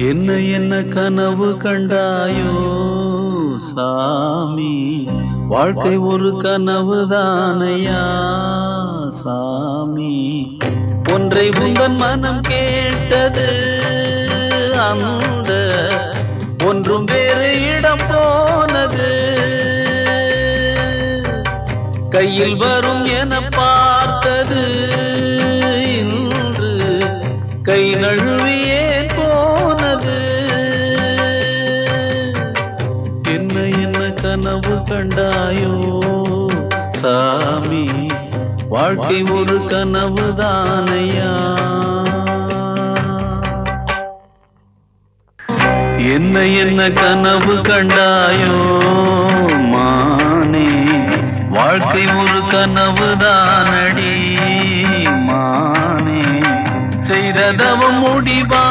என்ன என்ன கனவு கண்டாயோ சாமி, வாழ்க்கை ஒரு கனவு தானையா சாமி. ஒன்றை உந்தன் மனம் கேட்டது, அந்த ஒன்றும் வேறு இடம் போனது. கையில் வரும் என பார்த்தது, இன்று கை நழுவியே போனது. என்ன என்ன கனவு கண்டாயோ சாமி, வாழ்க்கை ஒரு கனவு தானையா. என்ன என்ன கனவு கண்டாயோ மானே, வாழ்க்கை ஒரு கனவு தானடி மானே. செய்ததவம் முடிவா